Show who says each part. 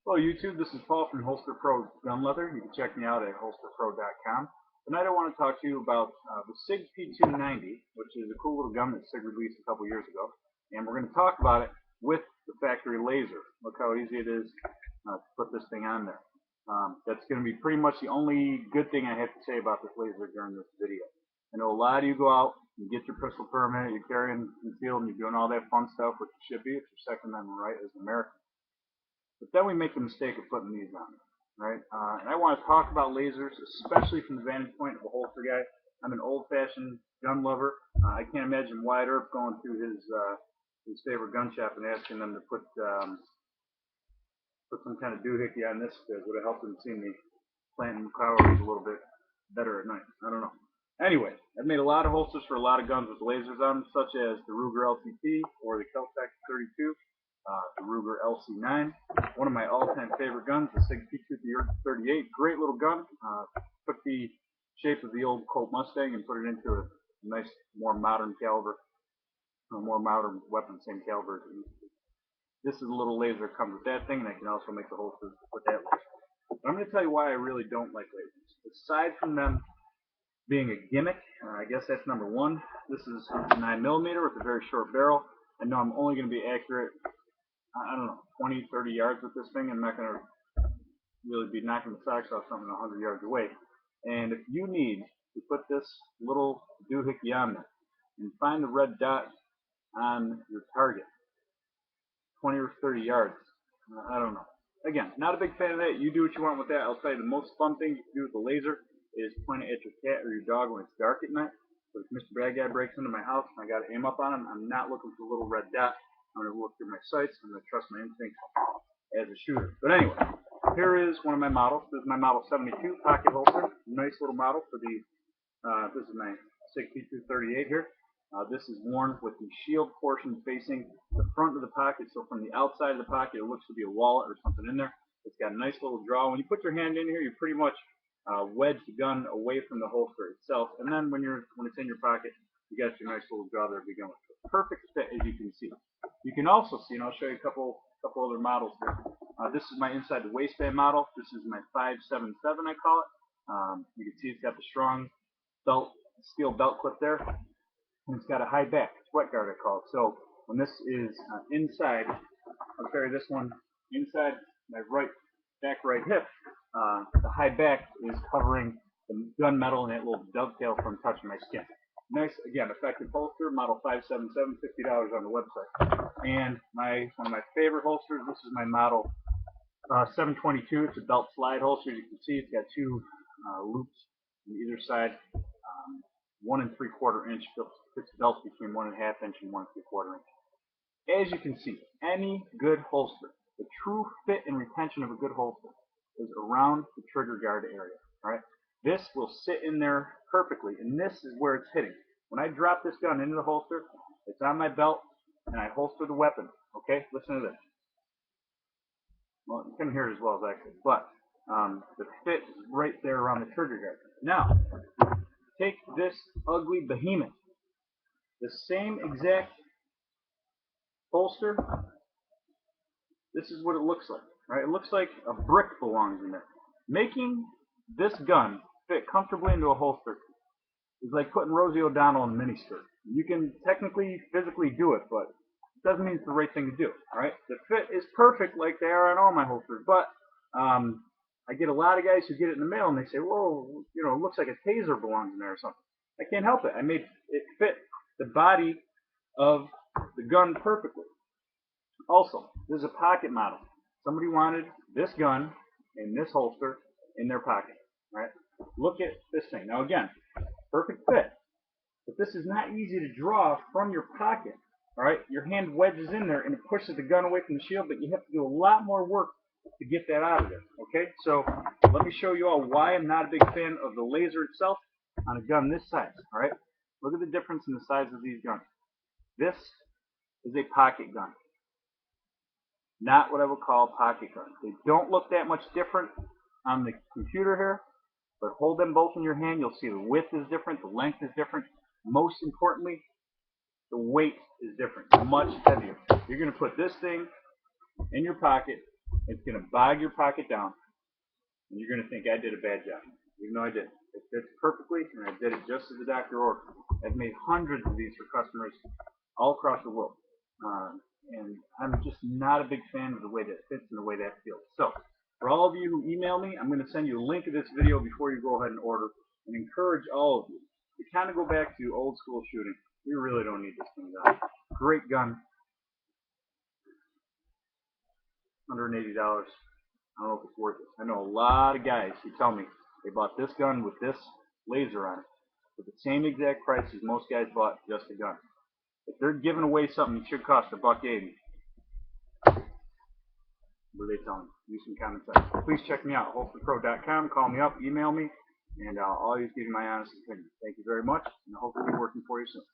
Speaker 1: Hello YouTube, this is Paul from Holster Pro Gun Leather. You can check me out at holsterpro.com. Tonight I want to talk to you about the Sig P290, which is a cool little gun that Sig released a couple years ago. And we're going to talk about it with the factory laser. Look how easy it is to put this thing on there. That's going to be pretty much the only good thing I have to say about this laser during this video. I know a lot of you go out and get your pistol permit, you're carrying concealed, and you're doing all that fun stuff, which you should be. It's your Second Amendment right as an American. But then we make the mistake of putting these on, right? And I want to talk about lasers, especially from the vantage point of a holster guy. I'm an old-fashioned gun lover. I can't imagine Wyatt Earp going to his favorite gun shop and asking them to put some kind of doohickey on this. It would have helped him see me planting calories a little bit better at night. I don't know. Anyway, I've made a lot of holsters for a lot of guns with lasers on them, such as the Ruger LCP or the Kel-Tec 32. The Ruger LC9, one of my all-time favorite guns, the Sig P290. Great little gun. Took the shape of the old Colt Mustang and put it into a nice, more modern caliber, a more modern weapon, same caliber as it used to be. This is a little laser that comes with that thing, and I can also make the holsters with that laser. But I'm going to tell you why I really don't like lasers. Aside from them being a gimmick, I guess that's number one. This is 9mm with a very short barrel. I know I'm only going to be accurate, I don't know, 20, 30 yards with this thing. I'm not going to really be knocking the socks off something 100 yards away. And if you need to put this little doohickey on there and find the red dot on your target, 20 or 30 yards, I don't know. Again, not a big fan of that. You do what you want with that. I'll tell you the most fun thing you can do with the laser is point it at your cat or your dog when it's dark at night. But if Mr. Bad Guy breaks into my house and I got to aim up on him, I'm not looking for a little red dot. I'm going to look through my sights. I'm going to trust my instincts as a shooter. But anyway, here is one of my models. This is my Model 72 pocket holster. Nice little model for the, this is my Sig P238 here. This is worn with the shield portion facing the front of the pocket. So from the outside of the pocket, it looks to be a wallet or something in there. It's got a nice little draw. When you put your hand in here, you pretty much wedge the gun away from the holster itself. And then when it's in your pocket, you got your nice little draw there to begin with. Perfect fit, as you can see. You can also see, and I'll show you a couple other models here. This is my inside the waistband model. This is my 577, I call it. You can see it's got the strong belt, steel belt clip there, and it's got a high back, sweat guard I call it. So when this is inside, I'll carry this one inside my back right hip. The high back is covering the gunmetal and that little dovetail from touching my skin. Nice, again, effective holster, model 577, $50 on the website. And one of my favorite holsters, this is my model 722. It's a belt slide holster. As you can see, it's got two loops on either side. 1 3/4 inch fits belts between 1.5 inch and 1 3/4 inch. As you can see, any good holster, the true fit and retention of a good holster is around the trigger guard area. Right? This will sit in there perfectly, and this is where it's hitting. When I drop this gun into the holster, it's on my belt, and I holster the weapon. Okay, listen to this. Well, you couldn't hear it as well as I could, but the fit is right there around the trigger guard. Now, take this ugly behemoth, the same exact holster. This is what it looks like, right? It looks like a brick belongs in there. Making this gun fit comfortably into a holster is like putting Rosie O'Donnell in a miniskirt. You can technically, physically do it, but it doesn't mean it's the right thing to do. All right, the fit is perfect like they are on all my holsters, but I get a lot of guys who get it in the mail and they say, "Whoa, you know, it looks like a taser belongs in there or something." I can't help it. I made it fit the body of the gun perfectly. Also, this is a pocket model. Somebody wanted this gun and this holster in their pocket. Right? Look at this thing. Now again, perfect fit. But this is not easy to draw from your pocket. All right? Your hand wedges in there and it pushes the gun away from the shield, but you have to do a lot more work to get that out of there. Okay? So let me show you all why I'm not a big fan of the laser itself on a gun this size. All right? Look at the difference in the size of these guns. This is a pocket gun. Not what I would call a pocket gun. They don't look that much different on the computer here, but hold them both in your hand. You'll see the width is different, the length is different. Most importantly, the weight is different, much heavier. You're going to put this thing in your pocket It's going to bog your pocket down, and you're going to think I did a bad job, even though I did. It fits perfectly, and I did it just as the doctor ordered. I've made hundreds of these for customers all across the world, and I'm just not a big fan of the way that fits and the way that feels. So, for all of you who email me, I'm going to send you a link of this video before you go ahead and order, and encourage all of you to kind of go back to old school shooting. We really don't need this thing, guys. Great gun, $180. I don't know if it's worth it. I know a lot of guys who tell me they bought this gun with this laser on it for the same exact price as most guys bought just a gun. If they're giving away something that should cost $1.80, what are they telling you? Use some common sense. Please check me out, holsterpro.com. Call me up, email me, and I'll always give you my honest opinion. Thank you very much, and I hope to be working for you soon.